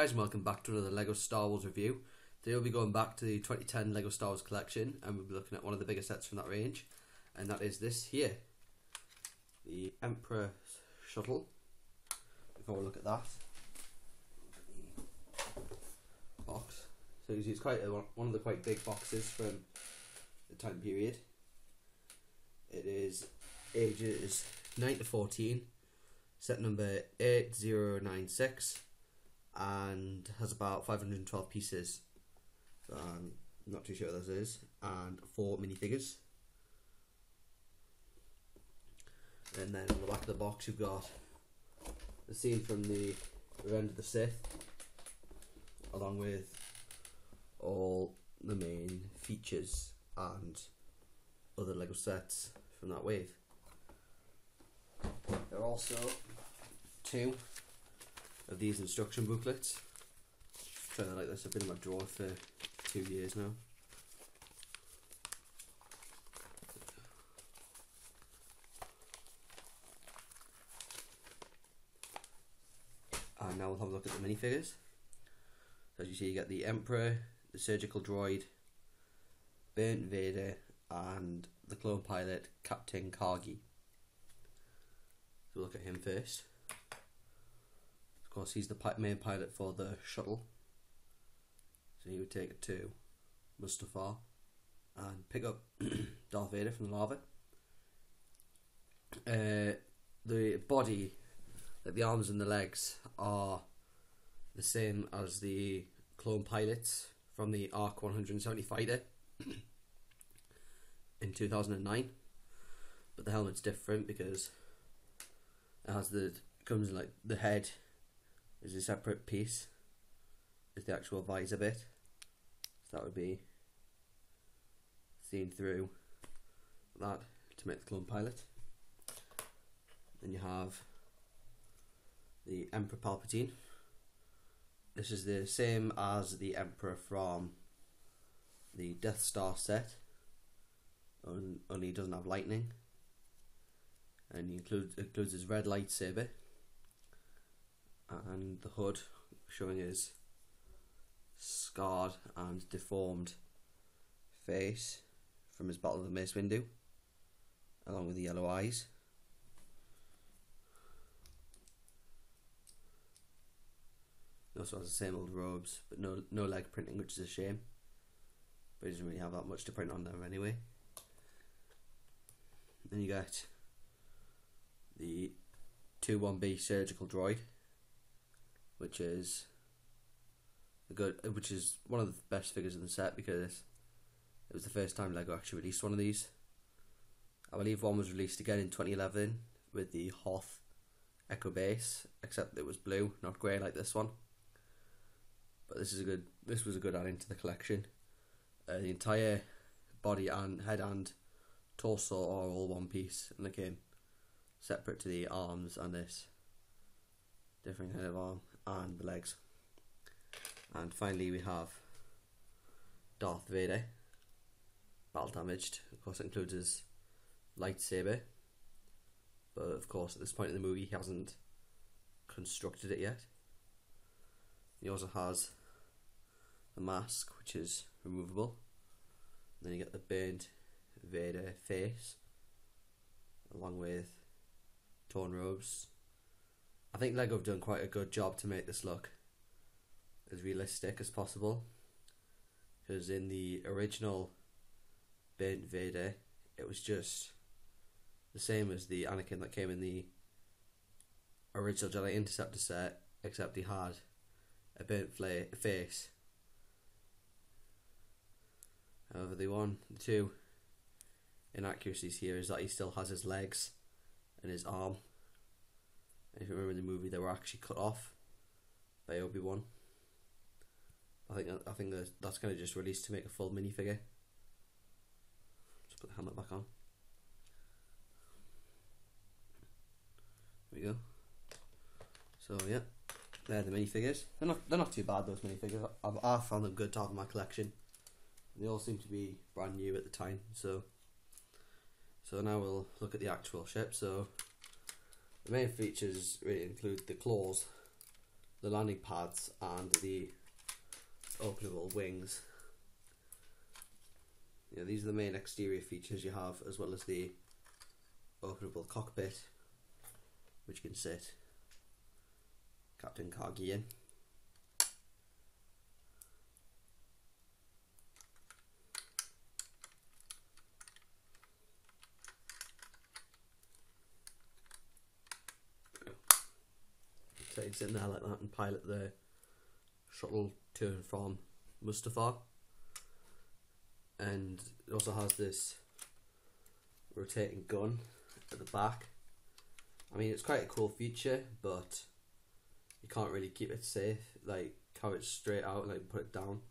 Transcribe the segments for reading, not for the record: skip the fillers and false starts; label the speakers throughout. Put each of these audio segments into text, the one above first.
Speaker 1: guys, and welcome back to another LEGO Star Wars review. Today we'll be going back to the 2010 LEGO Star Wars collection, and we'll be looking at one of the biggest sets from that range, and that is this here, the Emperor Shuttle. Before we look at that, the box. So it's quite one of the quite big boxes from the time period. It is ages 9 to 14, set number 8096, and has about 512 pieces. So I'm not too sure what this is, and 4 minifigures. And then on the back of the box you've got the scene from the Revenge of the Sith, along with all the main features and other LEGO sets from that wave. There are also 2 of these instruction booklets. Trying to like this, I've been in my drawer for 2 years now. And now we'll have a look at the minifigures. So as you see, you get the Emperor, the surgical droid, Darth Vader, and the clone pilot Captain Kagi. So we'll look at him first. Of course, he's the main pilot for the shuttle. So he would take it to Mustafar and pick up Darth Vader from the lava. The body, like the arms and the legs, are the same as the clone pilots from the ARC 170 fighter in 2009, but the helmet's different because it has comes in like the head is a separate piece, is the actual visor bit, so that would be seen through that to make the clone pilot. Then you have the Emperor Palpatine. This is the same as the Emperor from the Death Star set, only he doesn't have lightning, and he includes his red lightsaber and the hood showing his scarred and deformed face from his Battle of the Mace Windu, along with the yellow eyes. He also has the same old robes, but no leg printing, which is a shame. But he doesn't really have that much to print on them anyway. Then you get the 21B surgical droid, which is one of the best figures in the set because it was the first time LEGO actually released one of these. I believe one was released again in 2011 with the Hoth Echo base, except it was blue, not grey like this one. But this was a good add-in to the collection. The entire body and head and torso are all one piece, and they came separate to the arms and this different kind of arm and the legs. And finally we have Darth Vader, battle damaged. Of course it includes his lightsaber, but of course at this point in the movie he hasn't constructed it yet. He also has the mask, which is removable. And then you get the burnt Vader face, along with torn robes. I think LEGO have done quite a good job to make this look as realistic as possible, because in the original burnt Vader it was just the same as the Anakin that came in the original Jedi Interceptor set, except he had a burnt face. However, the two inaccuracies here is that he still has his legs and his arm. And if you remember in the movie, they were actually cut off by Obi-Wan. I think that's going to just release to make a full minifigure. Just put the helmet back on. There we go. So yeah, they're the minifigures. They're not too bad, those minifigures. I found them good to have in my collection. They all seem to be brand new at the time. So now we'll look at the actual ship. So the main features really include the claws the landing pads and the openable wings. Yeah, these are the main exterior features you have, as well as the openable cockpit, which can sit Captain Kagi in. So he's in there like that and pilot the shuttle to and from Mustafar. And it also has this rotating gun at the back. I mean, it's quite a cool feature, but you can't really keep it safe, like have it straight out, like put it down.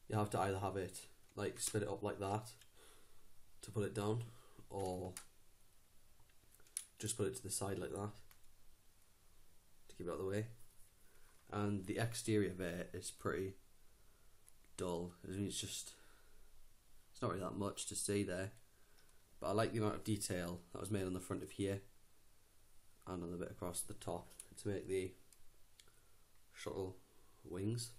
Speaker 1: You have to either have it like spin it up like that to put it down, or just put it to the side like that to keep it out of the way. And the exterior there is pretty dull. I mean, it's not really that much to see there, but I like the amount of detail that was made on the front of here and on the bit across the top to make the shuttle wings.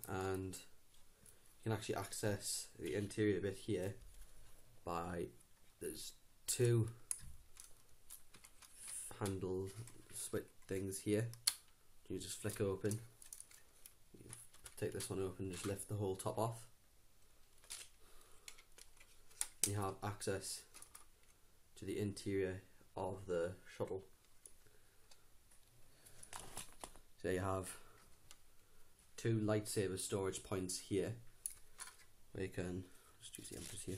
Speaker 1: And you can actually access the interior bit here by, there's two handle switch things here. You just flick open, you take this one open, just lift the whole top off. You have access to the interior of the shuttle. So you have two lightsaber storage points here, where you can just use the Emperors here.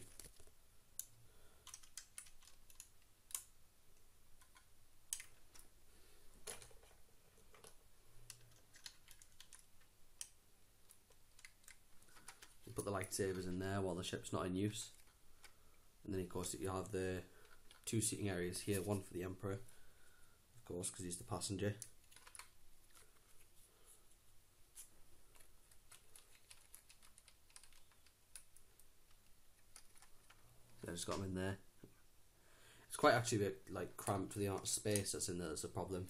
Speaker 1: You put the lightsabers in there while the ship's not in use. And then of course you have the two seating areas here, one for the Emperor, of course, because he's the passenger. So I just got him in there. It's quite actually a bit like cramped for the amount of space that's in there. That's a problem.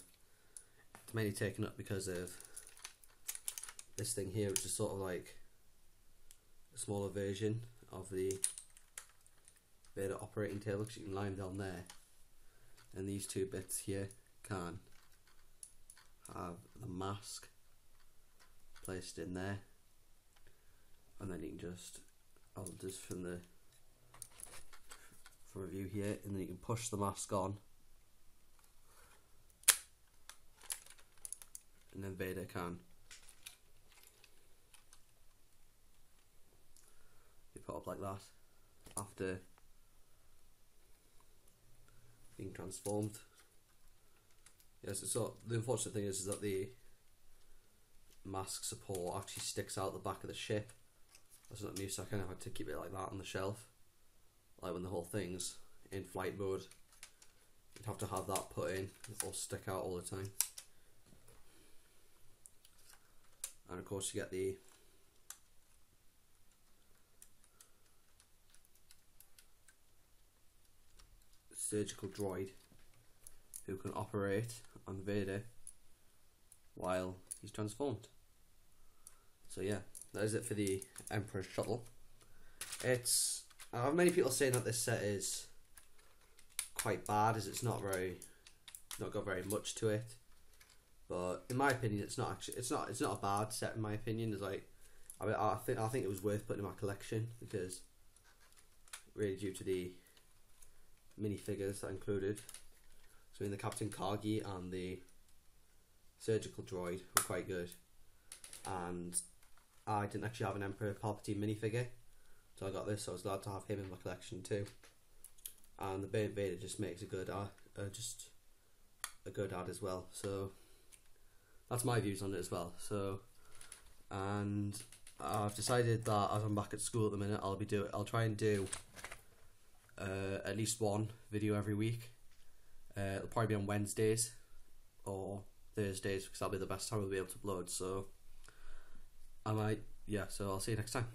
Speaker 1: It's mainly taken up because of this thing here, which is sort of like a smaller version of the Vader operating table, because you can lie them down there, and these two bits here can have the mask placed in there, and then you can just, I'll just from a view here, and then you can push the mask on, and then Vader can be put up like that after being transformed. Yes, so the unfortunate thing is that the mask support actually sticks out the back of the ship. That's not new, so I kind of had to keep it like that on the shelf. Like when the whole thing's in flight mode, you'd have to have that put in or stick out all the time. And of course you get the surgical droid who can operate on Vader while he's transformed. So yeah, that is it for the Emperor Shuttle. I have many people saying that this set is quite bad, as it's not got very much to it. But in my opinion, it's not a bad set. In my opinion, it's like, I think it was worth putting in my collection, because really due to the minifigures that included. So in the Captain Kagi and the surgical droid were quite good, and I didn't actually have an Emperor Palpatine minifigure, so I got this, so I was glad to have him in my collection too. And the Vader just makes a good add as well. So that's my views on it as well. So, and I've decided that as I'm back at school at the minute, I'll try and do at least one video every week. It'll probably be on Wednesdays or Thursdays, because that'll be the best time I'll be able to upload. So so I'll see you next time.